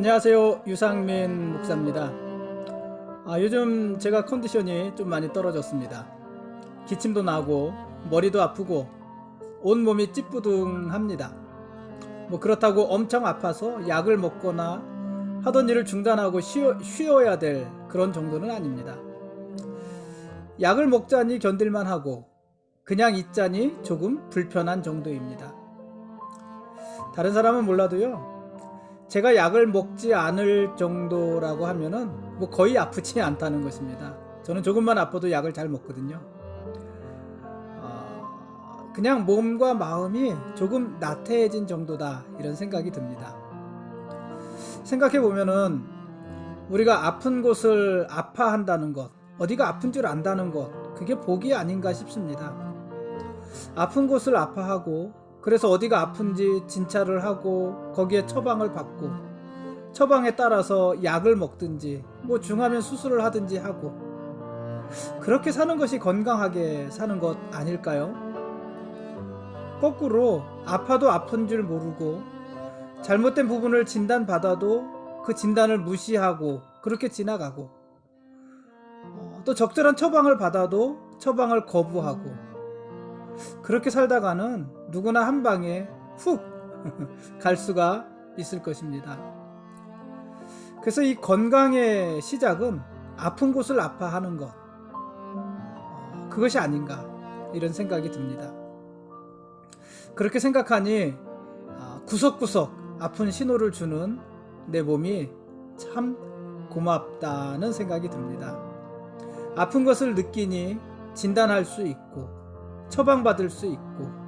안녕하세요. 유상민 목사입니다. 요즘 제가 컨디션이 좀 많이 떨어졌습니다. 기침도 나고 머리도 아프고 온몸이 찌뿌둥합니다. 그렇다고 엄청 아파서 약을 먹거나 하던 일을 중단하고 쉬어야 될 그런 정도는 아닙니다. 약을 먹자니 견딜만 하고 그냥 있자니 조금 불편한 정도입니다. 다른 사람은 몰라도요, 제가 약을 먹지 않을 정도라고 하면은 거의 아프지 않다는 것입니다. 저는 조금만 아파도 약을 잘 먹거든요. 그냥 몸과 마음이 조금 나태해진 정도다, 이런 생각이 듭니다. 생각해 보면은 우리가 아픈 곳을 아파한다는 것, 어디가 아픈 줄 안다는 것, 그게 복이 아닌가 싶습니다. 아픈 곳을 아파하고 그래서 어디가 아픈지 진찰을 하고 거기에 처방을 받고 처방에 따라서 약을 먹든지 중하면 수술을 하든지 하고 그렇게 사는 것이 건강하게 사는 것 아닐까요? 거꾸로 아파도 아픈 줄 모르고 잘못된 부분을 진단받아도 그 진단을 무시하고 그렇게 지나가고 또 적절한 처방을 받아도 처방을 거부하고 그렇게 살다가는 누구나 한 방에 훅 갈 수가 있을 것입니다. 그래서 이 건강의 시작은 아픈 곳을 아파하는 것, 그것이 아닌가, 이런 생각이 듭니다. 그렇게 생각하니 구석구석 아픈 신호를 주는 내 몸이 참 고맙다는 생각이 듭니다. 아픈 것을 느끼니 진단할 수 있고 처방받을 수 있고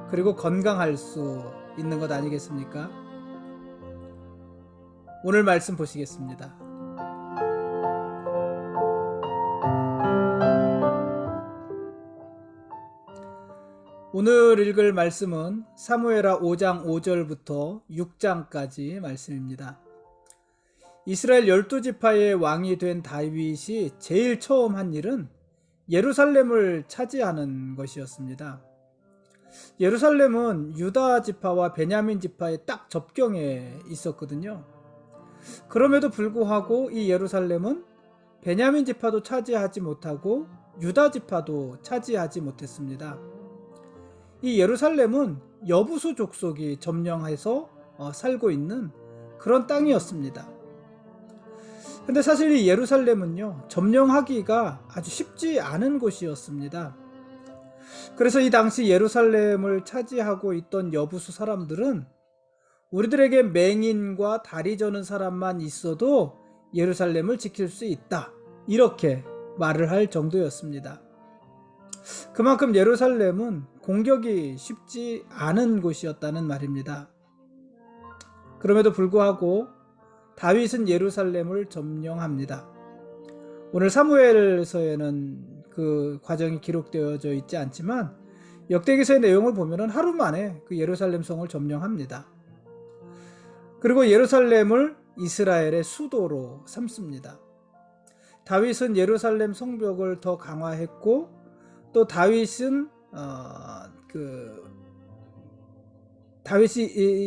그리고 건강할 수 있는 것 아니겠습니까? 오늘 말씀 보시겠습니다. 오늘 읽을 말씀은 사무엘하 5장 5절부터 6장까지 말씀입니다. 이스라엘 12지파의 왕이 된 다윗이 제일 처음 한 일은 예루살렘을 차지하는 것이었습니다. 예루살렘은 유다 지파와 베냐민 지파의 딱 접경에 있었거든요. 그럼에도 불구하고 이 예루살렘은 베냐민 지파도 차지하지 못하고 유다 지파도 차지하지 못했습니다. 이 예루살렘은 여부수 족속이 점령해서 살고 있는 그런 땅이었습니다. 근데 사실 이 예루살렘은요, 점령하기가 아주 쉽지 않은 곳이었습니다. 그래서 이 당시 예루살렘을 차지하고 있던 여부수 사람들은 우리들에게 맹인과 다리 저는 사람만 있어도 예루살렘을 지킬 수 있다, 이렇게 말을 할 정도였습니다. 그만큼 예루살렘은 공격이 쉽지 않은 곳이었다는 말입니다. 그럼에도 불구하고 다윗은 예루살렘을 점령합니다. 오늘 사무엘서에는 그 과정이 기록되어져 있지 않지만 역대기서의 내용을 보면 하루 만에 그 예루살렘 성을 점령합니다. 그리고 예루살렘을 이스라엘의 수도로 삼습니다. 다윗은 예루살렘 성벽을 더 강화했고 또 다윗이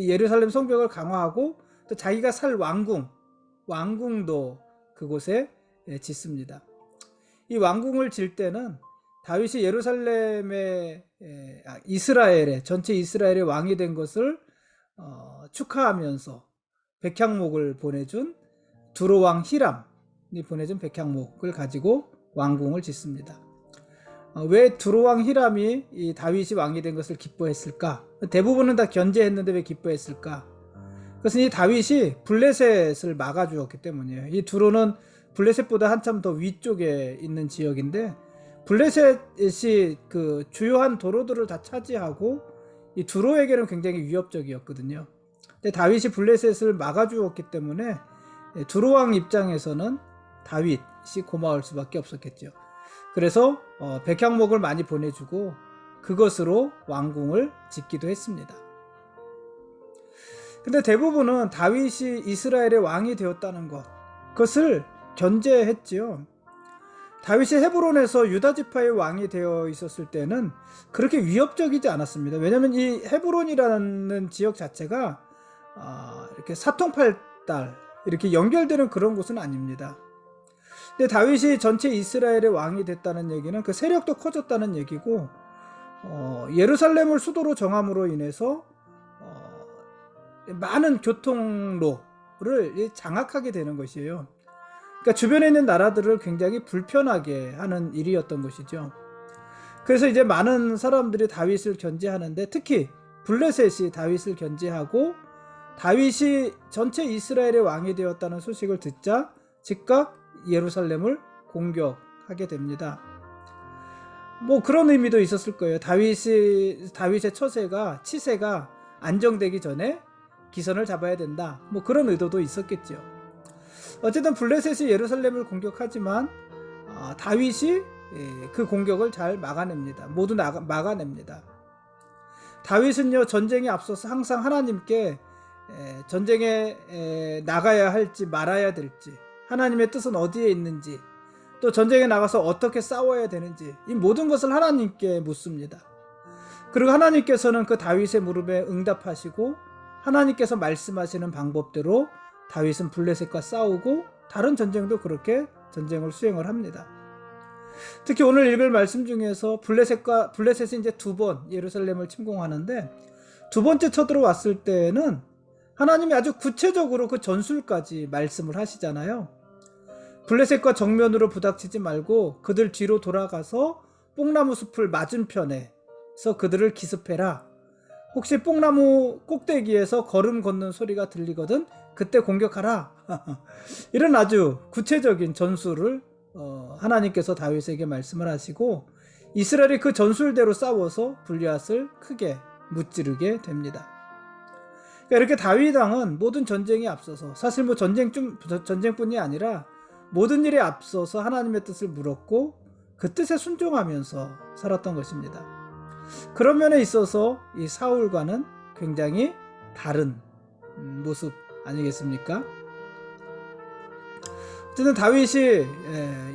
예루살렘 성벽을 강화하고 또 자기가 살 왕궁도 그곳에 짓습니다. 이 왕궁을 질 때는 다윗이 이스라엘의 전체 이스라엘의 왕이 된 것을 축하하면서 백향목을 보내준 두로왕 히람이 보내준 백향목을 가지고 왕궁을 짓습니다. 왜 두로왕 히람이 이 다윗이 왕이 된 것을 기뻐했을까? 대부분은 다 견제했는데 왜 기뻐했을까? 그것은 이 다윗이 블레셋을 막아주었기 때문이에요. 이 두로는 블레셋보다 한참 더 위쪽에 있는 지역인데 블레셋이 그 주요한 도로들을 다 차지하고 이 두로에게는 굉장히 위협적이었거든요. 근데 다윗이 블레셋을 막아주었기 때문에 두로왕 입장에서는 다윗이 고마울 수밖에 없었겠죠. 그래서 백향목을 많이 보내주고 그것으로 왕궁을 짓기도 했습니다. 근데 대부분은 다윗이 이스라엘의 왕이 되었다는 것, 그것을 견제했지요. 다윗이 헤브론에서 유다 지파의 왕이 되어 있었을 때는 그렇게 위협적이지 않았습니다. 왜냐하면 이 헤브론이라는 지역 자체가 이렇게 사통팔 딸 이렇게 연결되는 그런 곳은 아닙니다. 근데 다윗이 전체 이스라엘의 왕이 됐다는 얘기는 그 세력도 커졌다는 얘기고, 예루살렘을 수도로 정함으로 인해서 많은 교통로를 장악하게 되는 것이에요. 그러니까 주변에 있는 나라들을 굉장히 불편하게 하는 일이었던 것이죠. 그래서 이제 많은 사람들이 다윗을 견제하는데, 특히 블레셋이 다윗을 견제하고 다윗이 전체 이스라엘의 왕이 되었다는 소식을 듣자 즉각 예루살렘을 공격하게 됩니다. 뭐 그런 의미도 있었을 거예요. 다윗의 치세가 안정되기 전에 기선을 잡아야 된다. 뭐 그런 의도도 있었겠죠. 어쨌든 블레셋이 예루살렘을 공격하지만 다윗이 그 공격을 잘 막아냅니다. 모두 막아냅니다. 다윗은요, 전쟁에 앞서서 항상 하나님께 전쟁에 나가야 할지 말아야 될지, 하나님의 뜻은 어디에 있는지, 또 전쟁에 나가서 어떻게 싸워야 되는지, 이 모든 것을 하나님께 묻습니다. 그리고 하나님께서는 그 다윗의 물음에 응답하시고 하나님께서 말씀하시는 방법대로 다윗은 블레셋과 싸우고 다른 전쟁도 그렇게 전쟁을 수행을 합니다. 특히 오늘 읽을 말씀 중에서 블레셋이 이제 2번 예루살렘을 침공하는데, 2번째 쳐들어왔을 때는 하나님이 아주 구체적으로 그 전술까지 말씀을 하시잖아요. 블레셋과 정면으로 부닥치지 말고 그들 뒤로 돌아가서 뽕나무 숲을 맞은편에서 그들을 기습해라. 혹시 뽕나무 꼭대기에서 걸음 걷는 소리가 들리거든 그때 공격하라. 이런 아주 구체적인 전술을 하나님께서 다윗에게 말씀을 하시고, 이스라엘이 그 전술대로 싸워서 골리앗을 크게 무찌르게 됩니다. 그러니까 이렇게 다윗 왕은 모든 전쟁에 앞서서, 사실 뭐 전쟁뿐이 아니라 모든 일에 앞서서 하나님의 뜻을 물었고 그 뜻에 순종하면서 살았던 것입니다. 그런 면에 있어서 이 사울과는 굉장히 다른 모습 아니겠습니까? 어쨌든 다윗이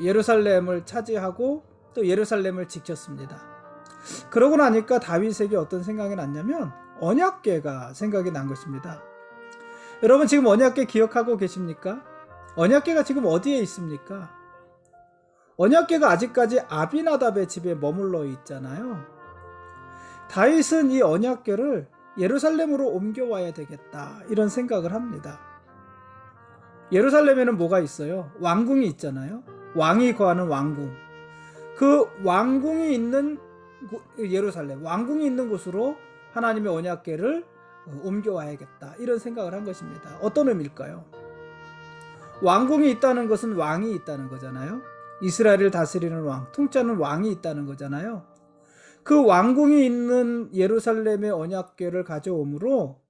예루살렘을 차지하고 또 예루살렘을 지켰습니다. 그러고 나니까 다윗에게 어떤 생각이 났냐면 언약궤가 생각이 난 것입니다. 여러분 지금 언약궤 기억하고 계십니까? 언약궤가 지금 어디에 있습니까? 언약궤가 아직까지 아비나답의 집에 머물러 있잖아요. 다윗은 이 언약궤를 예루살렘으로 옮겨와야 되겠다 이런 생각을 합니다. 예루살렘에는 뭐가 있어요? 왕궁이 있잖아요. 왕이 거하는 왕궁. 그 왕궁이 있는 예루살렘, 왕궁이 있는 곳으로 하나님의 언약궤를 옮겨와야겠다 이런 생각을 한 것입니다. 어떤 의미일까요? 왕궁이 있다는 것은 왕이 있다는 거잖아요. 이스라엘을 다스리는 왕, 통치하는 왕이 있다는 거잖아요. 그 왕궁이 있는 예루살렘의 언약궤를 가져오므로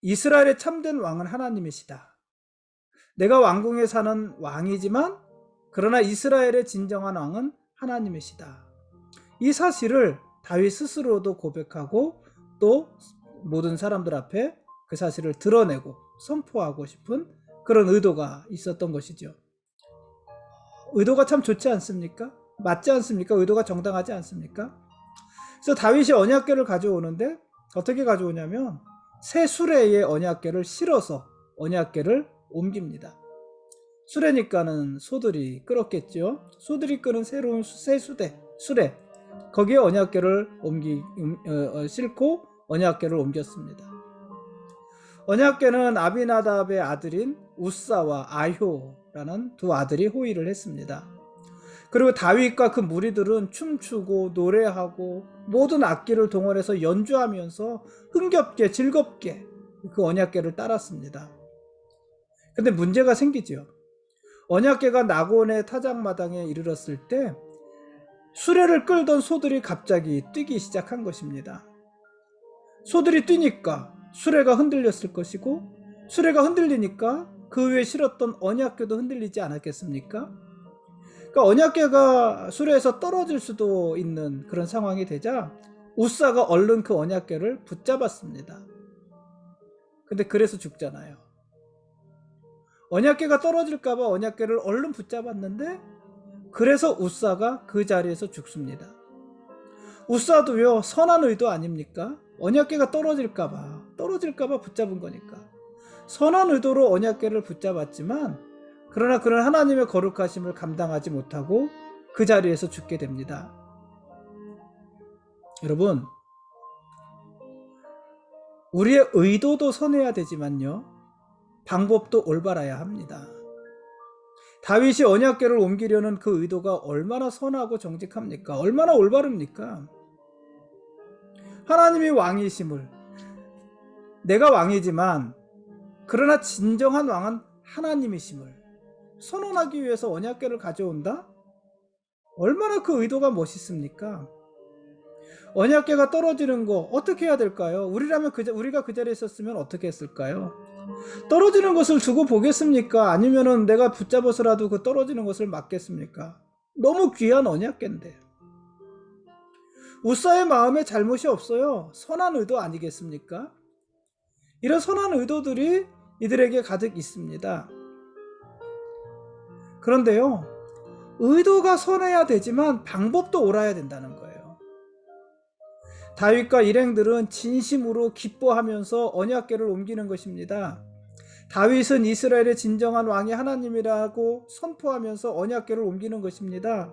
이스라엘의 참된 왕은 하나님이시다. 내가 왕궁에 사는 왕이지만 그러나 이스라엘의 진정한 왕은 하나님이시다. 이 사실을 다윗 스스로도 고백하고 또 모든 사람들 앞에 그 사실을 드러내고 선포하고 싶은 그런 의도가 있었던 것이죠. 의도가 참 좋지 않습니까? 맞지 않습니까? 의도가 정당하지 않습니까? 그래서 다윗이 언약궤를 가져오는데 어떻게 가져오냐면 새 수레에 언약궤를 실어서 언약궤를 옮깁니다. 수레니까는 소들이 끌었겠죠. 소들이 끄는 새로운 새 수레 거기에 언약궤를 싣고 언약궤를 옮겼습니다. 언약궤는 아비나답의 아들인 우사와 아효라는 두 아들이 호위를 했습니다. 그리고 다윗과 그 무리들은 춤추고 노래하고 모든 악기를 동원해서 연주하면서 흥겹게 즐겁게 그 언약궤를 따랐습니다. 근데 문제가 생기죠. 언약궤가 낙원의 타작마당에 이르렀을 때 수레를 끌던 소들이 갑자기 뛰기 시작한 것입니다. 소들이 뛰니까 수레가 흔들렸을 것이고, 수레가 흔들리니까 그 위에 실었던 언약궤도 흔들리지 않았겠습니까? 그러니까 언약궤가 수레에서 떨어질 수도 있는 그런 상황이 되자 우사가 얼른 그 언약궤를 붙잡았습니다. 근데 그래서 죽잖아요. 언약궤가 떨어질까봐 언약궤를 얼른 붙잡았는데 그래서 우사가 그 자리에서 죽습니다. 우사도요 선한 의도 아닙니까? 언약궤가 떨어질까봐 붙잡은 거니까. 선한 의도로 언약궤를 붙잡았지만 그러나 그는 하나님의 거룩하심을 감당하지 못하고 그 자리에서 죽게 됩니다. 여러분, 우리의 의도도 선해야 되지만요, 방법도 올바라야 합니다. 다윗이 언약궤를 옮기려는 그 의도가 얼마나 선하고 정직합니까? 얼마나 올바릅니까? 하나님이 왕이심을, 내가 왕이지만 그러나 진정한 왕은 하나님이심을 선언하기 위해서 언약궤를 가져온다? 얼마나 그 의도가 멋있습니까? 언약궤가 떨어지는 거 어떻게 해야 될까요? 우리가 그 자리에 있었으면 어떻게 했을까요? 떨어지는 것을 두고 보겠습니까? 아니면은 내가 붙잡아서라도 그 떨어지는 것을 막겠습니까? 너무 귀한 언약궤인데. 우사의 마음에 잘못이 없어요. 선한 의도 아니겠습니까? 이런 선한 의도들이 이들에게 가득 있습니다. 그런데요, 의도가 선해야 되지만 방법도 옳아야 된다는 거예요. 다윗과 일행들은 진심으로 기뻐하면서 언약궤를 옮기는 것입니다. 다윗은 이스라엘의 진정한 왕이 하나님이라고 선포하면서 언약궤를 옮기는 것입니다.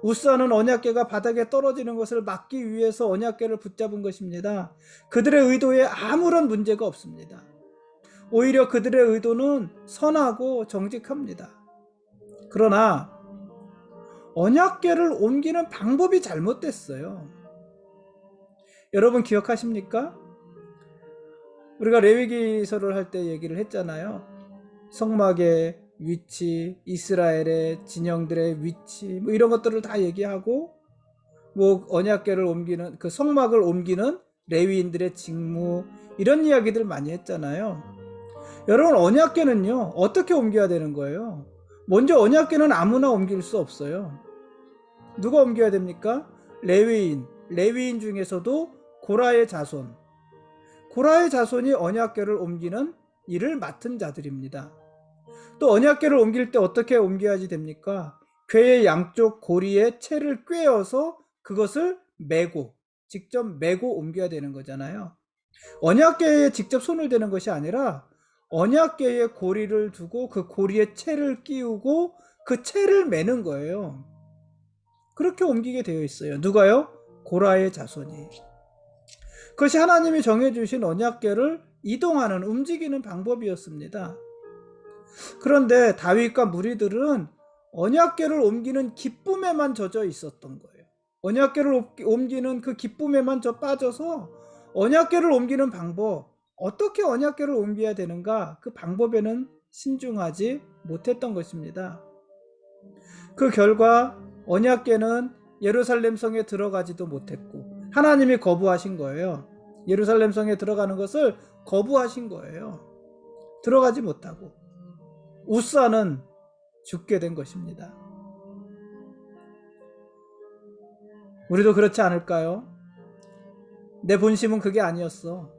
우사는 언약궤가 바닥에 떨어지는 것을 막기 위해서 언약궤를 붙잡은 것입니다. 그들의 의도에 아무런 문제가 없습니다. 오히려 그들의 의도는 선하고 정직합니다. 그러나 언약궤를 옮기는 방법이 잘못됐어요. 여러분 기억하십니까? 우리가 레위기서를 할 때 얘기를 했잖아요. 성막의 위치, 이스라엘의 진영들의 위치, 뭐 이런 것들을 다 얘기하고, 뭐 언약궤를 옮기는, 그 성막을 옮기는 레위인들의 직무, 이런 이야기들 많이 했잖아요. 여러분, 언약궤는요, 어떻게 옮겨야 되는 거예요? 먼저 언약궤는 아무나 옮길 수 없어요. 누가 옮겨야 됩니까? 레위인 중에서도 고라의 자손이 언약궤를 옮기는 일을 맡은 자들입니다. 또 언약궤를 옮길 때 어떻게 옮겨야지 됩니까? 궤의 양쪽 고리에 채를 꿰어서 그것을 직접 메고 옮겨야 되는 거잖아요. 언약궤에 직접 손을 대는 것이 아니라 언약궤에 고리를 두고 그 고리에 채를 끼우고 그 채를 매는 거예요. 그렇게 옮기게 되어 있어요. 누가요? 고라의 자손이. 그것이 하나님이 정해주신 언약궤를 이동하는, 움직이는 방법이었습니다. 그런데 다윗과 무리들은 언약궤를 옮기는 기쁨에만 젖어 있었던 거예요. 언약궤를 옮기는 그 기쁨에만 빠져서 언약궤를 옮기는 방법, 어떻게 언약궤를 옮겨야 되는가, 그 방법에는 신중하지 못했던 것입니다. 그 결과 언약궤는 예루살렘 성에 들어가지도 못했고 하나님이 거부하신 거예요. 예루살렘 성에 들어가는 것을 거부하신 거예요. 들어가지 못하고 우사는 죽게 된 것입니다. 우리도 그렇지 않을까요? 내 본심은 그게 아니었어.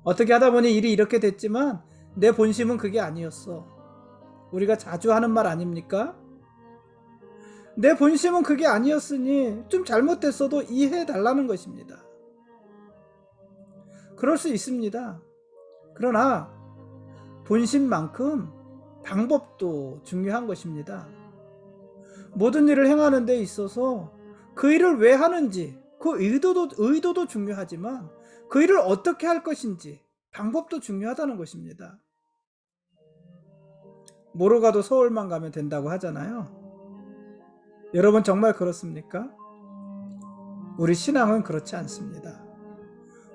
어떻게 하다 보니 일이 이렇게 됐지만 내 본심은 그게 아니었어. 우리가 자주 하는 말 아닙니까? 내 본심은 그게 아니었으니 좀 잘못됐어도 이해해 달라는 것입니다. 그럴 수 있습니다. 그러나 본심만큼 방법도 중요한 것입니다. 모든 일을 행하는 데 있어서 그 일을 왜 하는지, 그 의도도 중요하지만 그 일을 어떻게 할 것인지 방법도 중요하다는 것입니다. 뭐로 가도 서울만 가면 된다고 하잖아요. 여러분 정말 그렇습니까? 우리 신앙은 그렇지 않습니다.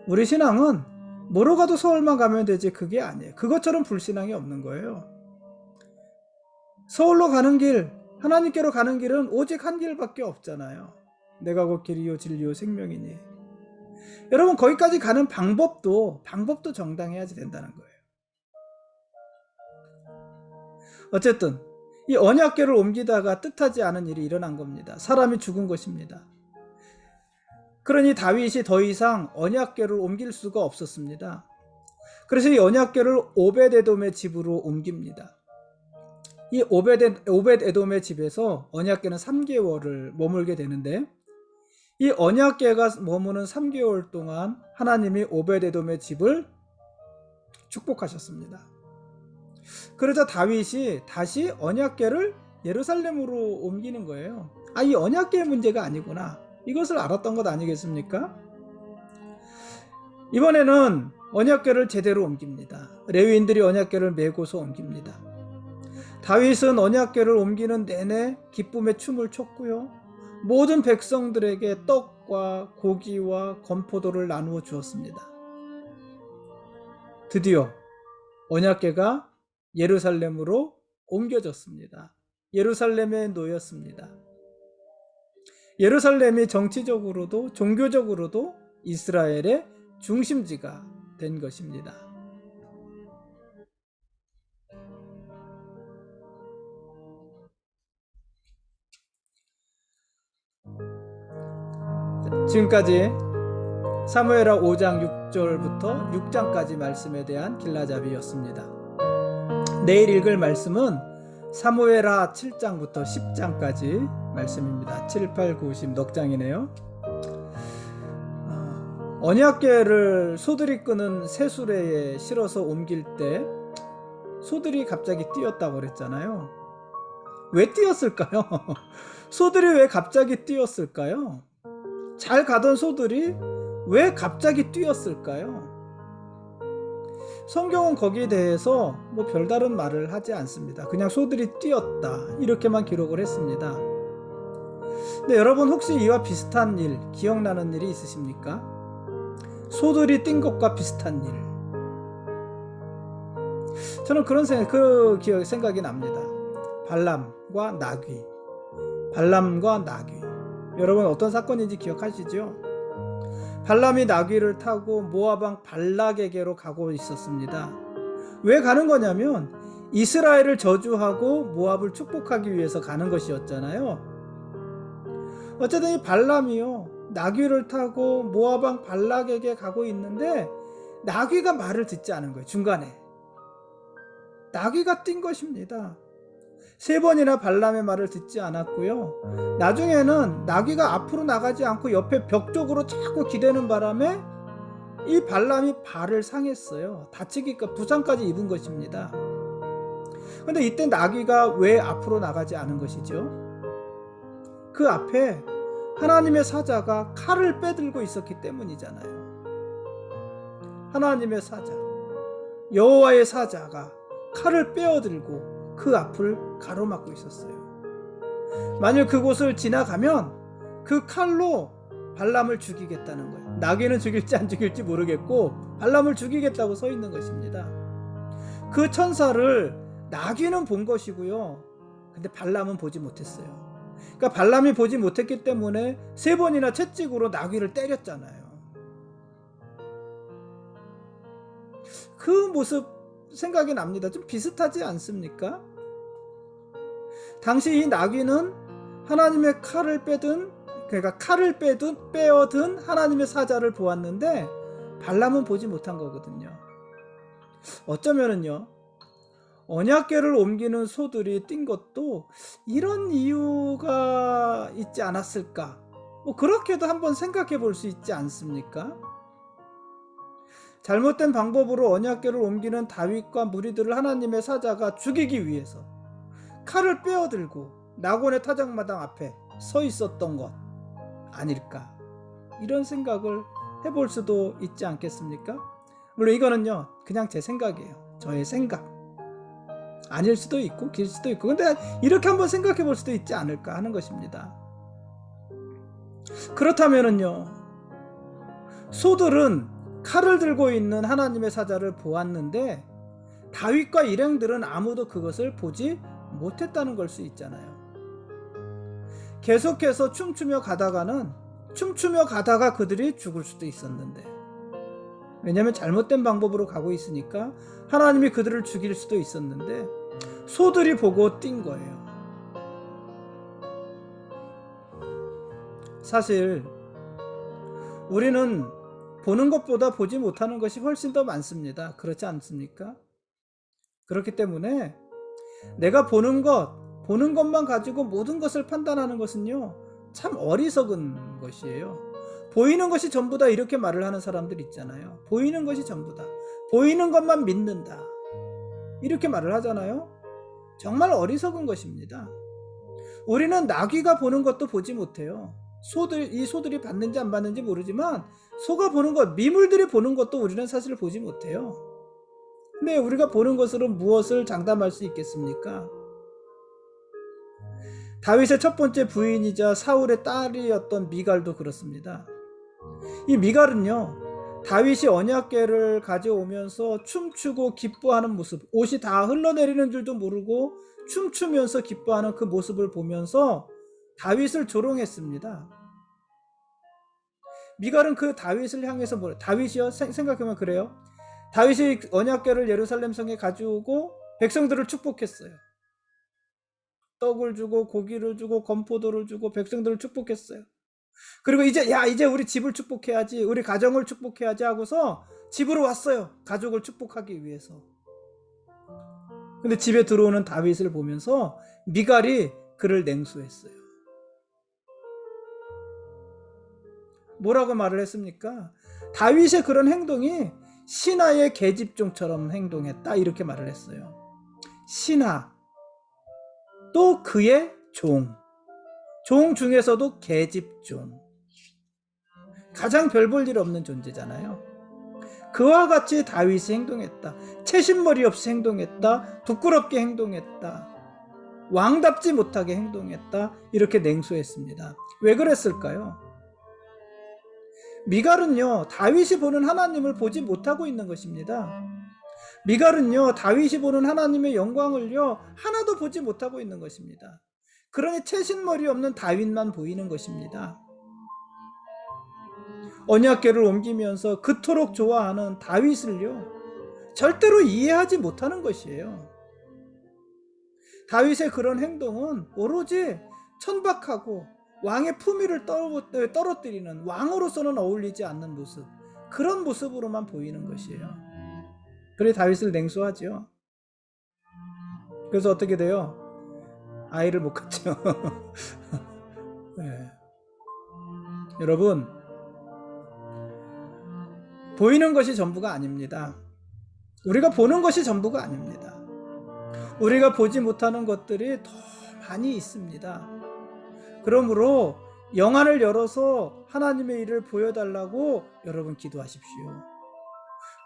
우리 신앙은 뭐로 가도 서울만 가면 되지 그게 아니에요. 그것처럼 불신앙이 없는 거예요. 서울로 가는 길, 하나님께로 가는 길은 오직 한 길밖에 없잖아요. 내가 곧 길이요 진리요 생명이니. 여러분 거기까지 가는 방법도 정당해야 된다는 거예요. 어쨌든 이 언약궤를 옮기다가 뜻하지 않은 일이 일어난 겁니다. 사람이 죽은 것입니다. 그러니 다윗이 더 이상 언약궤를 옮길 수가 없었습니다. 그래서 이 언약궤를 오벳에돔의 집으로 옮깁니다. 이 오벳에돔의 집에서 언약궤는 3개월을 머물게 되는데, 이 언약궤가 머무는 3개월 동안 하나님이 오벳에돔의 집을 축복하셨습니다. 그러자 다윗이 다시 언약궤를 예루살렘으로 옮기는 거예요. 이 언약궤의 문제가 아니구나, 이것을 알았던 것 아니겠습니까? 이번에는 언약궤를 제대로 옮깁니다. 레위인들이 언약궤를 메고서 옮깁니다. 다윗은 언약궤를 옮기는 내내 기쁨의 춤을 췄고요, 모든 백성들에게 떡과 고기와 건포도를 나누어 주었습니다. 드디어 언약궤가 예루살렘으로 옮겨졌습니다. 예루살렘에 놓였습니다. 예루살렘이 정치적으로도 종교적으로도 이스라엘의 중심지가 된 것입니다. 지금까지 사무엘하 5장 6절부터 6장까지 말씀에 대한 길라잡이였습니다. 내일 읽을 말씀은 사무엘하 7장부터 10장까지 말씀입니다. 7, 8, 9, 10 넉 장이네요. 언약궤를 소들이 끄는 새수레에 실어서 옮길 때 소들이 갑자기 뛰었다고 그랬잖아요. 왜 뛰었을까요? 소들이 왜 갑자기 뛰었을까요? 잘 가던 소들이 왜 갑자기 뛰었을까요? 성경은 거기에 대해서 별다른 말을 하지 않습니다. 그냥 소들이 뛰었다, 이렇게만 기록을 했습니다. 근데 여러분, 혹시 이와 비슷한 일, 기억나는 일이 있으십니까? 소들이 뛴 것과 비슷한 일. 저는 그런 생각이 납니다. 발람과 나귀. 발람과 나귀. 여러분, 어떤 사건인지 기억하시죠? 발람이 나귀를 타고 모압 왕 발락에게로 가고 있었습니다. 왜 가는 거냐면 이스라엘을 저주하고 모압을 축복하기 위해서 가는 것이었잖아요. 어쨌든 이 발람이요, 나귀를 타고 모압 왕 발락에게 가고 있는데 나귀가 말을 듣지 않은 거예요. 중간에 나귀가 뛴 것입니다. 3번이나 발람의 말을 듣지 않았고요, 나중에는 나귀가 앞으로 나가지 않고 옆에 벽 쪽으로 자꾸 기대는 바람에 이 발람이 발을 상했어요. 다치기까 부상까지 입은 것입니다. 그런데 이때 나귀가 왜 앞으로 나가지 않은 것이죠? 그 앞에 하나님의 사자가 칼을 빼들고 있었기 때문이잖아요. 하나님의 사자, 여호와의 사자가 칼을 빼어들고 그 앞을 가로막고 있었어요. 만일 그곳을 지나가면 그 칼로 발람을 죽이겠다는 거예요. 나귀는 죽일지 안 죽일지 모르겠고 발람을 죽이겠다고 서 있는 것입니다. 그 천사를 나귀는 본 것이고요, 근데 발람은 보지 못했어요. 그러니까 발람이 보지 못했기 때문에 3번이나 채찍으로 나귀를 때렸잖아요. 그 모습 생각이 납니다. 좀 비슷하지 않습니까? 당시 이 나귀는 하나님의 칼을 빼든, 그러니까 칼을 빼어든 하나님의 사자를 보았는데 발람은 보지 못한 거거든요. 어쩌면은요, 언약궤를 옮기는 소들이 뛴 것도 이런 이유가 있지 않았을까, 그렇게도 한번 생각해 볼 수 있지 않습니까? 잘못된 방법으로 언약궤를 옮기는 다윗과 무리들을 하나님의 사자가 죽이기 위해서 칼을 빼어들고 낙원의 타작마당 앞에 서 있었던 것 아닐까, 이런 생각을 해볼 수도 있지 않겠습니까? 물론 이거는요, 그냥 제 생각이에요. 저의 생각. 아닐 수도 있고 길 수도 있고, 근데 이렇게 한번 생각해 볼 수도 있지 않을까 하는 것입니다. 그렇다면은요, 소들은 칼을 들고 있는 하나님의 사자를 보았는데 다윗과 일행들은 아무도 그것을 보지 못했다는 걸 수 있잖아요. 계속해서 춤추며 가다가 그들이 죽을 수도 있었는데, 왜냐하면 잘못된 방법으로 가고 있으니까 하나님이 그들을 죽일 수도 있었는데 소들이 보고 뛴 거예요. 사실 우리는 보는 것보다 보지 못하는 것이 훨씬 더 많습니다. 그렇지 않습니까? 그렇기 때문에 내가 보는 것만 가지고 모든 것을 판단하는 것은요, 참 어리석은 것이에요. 보이는 것이 전부다, 이렇게 말을 하는 사람들 있잖아요. 보이는 것이 전부다. 보이는 것만 믿는다. 이렇게 말을 하잖아요. 정말 어리석은 것입니다. 우리는 나귀가 보는 것도 보지 못해요. 이 소들이 받는지 안 받는지 모르지만 소가 보는 것, 미물들이 보는 것도 우리는 사실 보지 못해요. 근데 우리가 보는 것으로 무엇을 장담할 수 있겠습니까? 다윗의 첫 번째 부인이자 사울의 딸이었던 미갈도 그렇습니다. 이 미갈은요, 다윗이 언약궤를 가져오면서 춤추고 기뻐하는 모습, 옷이 다 흘러내리는 줄도 모르고 춤추면서 기뻐하는 그 모습을 보면서 다윗을 조롱했습니다. 미갈은 그 다윗을 향해서 다윗이요? 생각해보면 그래요. 다윗이 언약궤를 예루살렘 성에 가져오고 백성들을 축복했어요. 떡을 주고 고기를 주고 건포도를 주고 백성들을 축복했어요. 그리고 이제 우리 집을 축복해야지, 우리 가정을 축복해야지 하고서 집으로 왔어요. 가족을 축복하기 위해서. 근데 집에 들어오는 다윗을 보면서 미갈이 그를 냉소했어요. 뭐라고 말을 했습니까? 다윗의 그런 행동이 신하의 계집종처럼 행동했다, 이렇게 말을 했어요. 신하, 또 그의 종 중에서도 계집종, 가장 별 볼 일 없는 존재잖아요. 그와 같이 다윗이 행동했다. 채신머리 없이 행동했다. 부끄럽게 행동했다. 왕답지 못하게 행동했다. 이렇게 냉소했습니다. 왜 그랬을까요? 미갈은요, 다윗이 보는 하나님을 보지 못하고 있는 것입니다. 미갈은요, 다윗이 보는 하나님의 영광을요, 하나도 보지 못하고 있는 것입니다. 그러니 채신머리 없는 다윗만 보이는 것입니다. 언약궤를 옮기면서 그토록 좋아하는 다윗을요, 절대로 이해하지 못하는 것이에요. 다윗의 그런 행동은 오로지 천박하고 왕의 품위를 떨어뜨리는, 왕으로서는 어울리지 않는 모습, 그런 모습으로만 보이는 것이에요. 그래 다윗을 냉소하죠. 그래서 어떻게 돼요? 아이를 못 갖죠. 네. 여러분, 보이는 것이 전부가 아닙니다. 우리가 보는 것이 전부가 아닙니다. 우리가 보지 못하는 것들이 더 많이 있습니다. 그러므로 영안을 열어서 하나님의 일을 보여달라고 여러분 기도하십시오.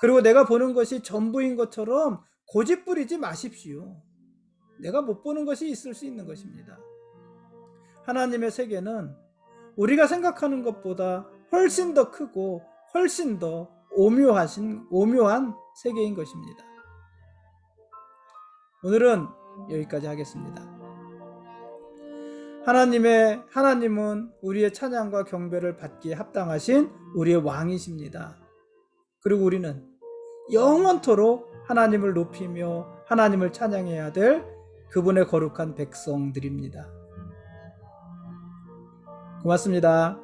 그리고 내가 보는 것이 전부인 것처럼 고집 부리지 마십시오. 내가 못 보는 것이 있을 수 있는 것입니다. 하나님의 세계는 우리가 생각하는 것보다 훨씬 더 크고 훨씬 더 오묘한 세계인 것입니다. 오늘은 여기까지 하겠습니다. 하나님은 우리의 찬양과 경배를 받기에 합당하신 우리의 왕이십니다. 그리고 우리는 영원토록 하나님을 높이며 하나님을 찬양해야 될 그분의 거룩한 백성들입니다. 고맙습니다.